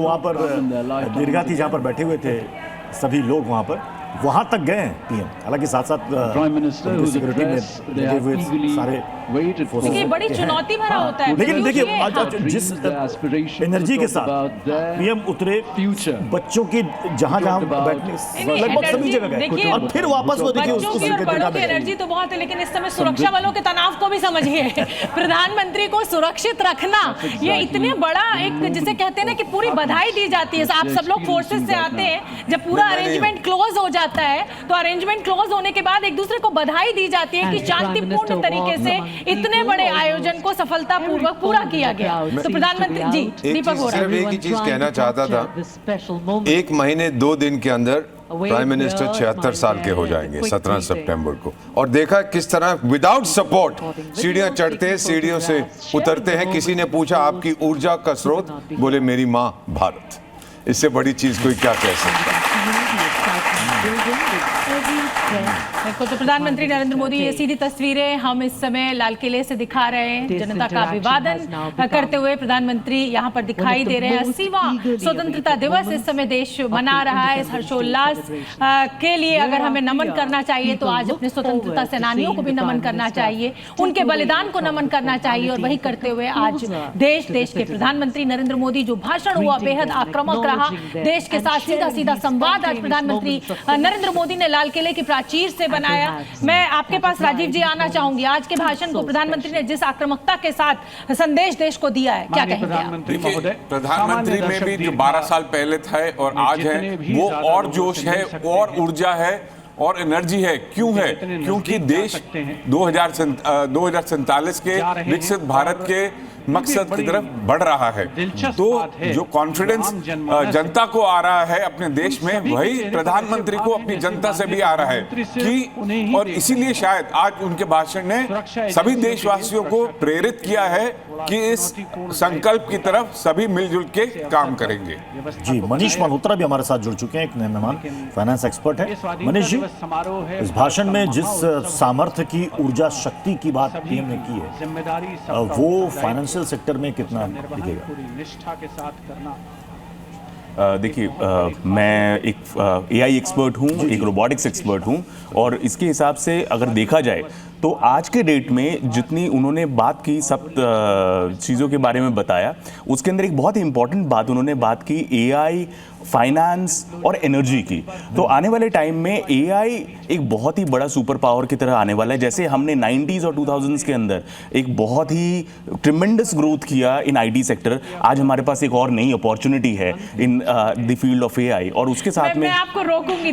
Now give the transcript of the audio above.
वहाँ पर दीर्घा थी जहाँ पर बैठे हुए थे सभी लोग वहाँ पर, वहाँ तक गए हैं पीएम। हालांकि साथ साथ सिक्योरिटी में लगे हुए सारे देखिए बड़ी चुनौती भरा होता है। लेकिन देखिए आज जिस एनर्जी के साथ पीएम उतरे, बच्चों की जहाँ बैठने लगभग सभी जगह गए और फिर वापस वो देखिए बच्चों की और बड़ों की एनर्जी तो बहुत है, लेकिन इस समय सुरक्षा बलों के तनाव को भी समझिए। प्रधानमंत्री को सुरक्षित रखना ये इतने बड़ा एक जिसे कहते हैं ना कि पूरी बधाई दी जाती है। आप सब लोग फोर्सेस से आते हैं, जब पूरा अरेंजमेंट क्लोज हो जाता है तो अरेंजमेंट क्लोज होने के बाद एक दूसरे को बधाई दी जाती है कि शांतिपूर्ण तरीके से इतने बड़े आयोजन को सफलतापूर्वक पूरा किया गया। तो प्रधानमंत्री जी दीपक हो सिर्फ एक ही चीज कहना चाहता था, 1 महीने 2 दिन के अंदर प्राइम मिनिस्टर 76 साल के हो जाएंगे 17 सितंबर को। और देखा किस तरह विदाउट सपोर्ट सीढ़ियां चढ़ते हैं, सीढ़ियों से उतरते हैं। किसी ने पूछा आपकी ऊर्जा का स्रोत, बोले मेरी माँ भारत। इससे बड़ी चीज कोई क्या कह सकता है। देखो तो प्रधानमंत्री नरेंद्र मोदी, ये सीधी तस्वीरें हम इस समय लाल किले से दिखा रहे हैं। जनता का अभिवादन करते हुए प्रधानमंत्री यहाँ पर दिखाई दे रहे हैं। 80वां स्वतंत्रता दिवस इस समय देश मना रहा है। इस हर्षोल्लास के लिए अगर हमें नमन करना चाहिए तो आज अपने स्वतंत्रता सेनानियों को भी नमन करना चाहिए, उनके बलिदान को नमन करना चाहिए। और वही करते हुए आज देश के प्रधानमंत्री नरेंद्र मोदी, जो भाषण हुआ बेहद आक्रामक रहा, देश के साथ सीधा सीधा संवाद आज प्रधानमंत्री नरेंद्र मोदी ने लाल किले की प्राचीर से बनाया। मैं आपके पास राजीव जी आना चाहूंगी। आज के भाषण को प्रधानमंत्री ने जिस आक्रामकता के साथ संदेश देश को दिया है, क्या कहेंगे आप? प्रधानमंत्री में भी जो 12 साल पहले था और आज है, वो और जोश है और ऊर्जा है और एनर्जी है। क्यों है? क्योंकि देश 2047 के विकसित भारत के मकसद की तरफ बढ़ रहा है। तो जो कॉन्फिडेंस जनता को आ रहा है अपने देश में, वही प्रधानमंत्री को अपनी जनता से भी आ रहा है कि, और इसीलिए शायद आज उनके भाषण ने सभी देशवासियों को प्रेरित किया है कि इस संकल्प की तरफ सभी मिलजुल के काम करेंगे। जी, मनीष मल्होत्रा भी हमारे साथ जुड़ चुके हैं, एक नए मेहमान, फाइनेंस एक्सपर्ट है। मनीष जी, इस भाषण में जिस सामर्थ्य की, ऊर्जा शक्ति की बात पीएम ने की है, वो फाइनेंशियल सेक्टर में कितना दिखेगा? देखिए, मैं एक एआई एक्सपर्ट हूँ, एक रोबोटिक्स एक्सपर्ट हूँ, और इसके हिसाब से अगर देखा जाए तो आज के डेट में जितनी उन्होंने बात की, सब चीज़ों के बारे में बताया, उसके अंदर एक बहुत ही इंपॉर्टेंट बात उन्होंने बात की एआई, फाइनेंस और एनर्जी की। तो आने वाले टाइम में एआई एक बहुत ही बड़ा सुपर पावर की तरह आने वाला है। जैसे हमने 90s और 2000s के अंदर एक बहुत ही ट्रिमेंडस ग्रोथ किया इन आईटी सेक्टर, आज हमारे पास एक और नई अपॉर्चुनिटी है in the field of AI. और उसके साथ में मैं आपको रोकूंगी।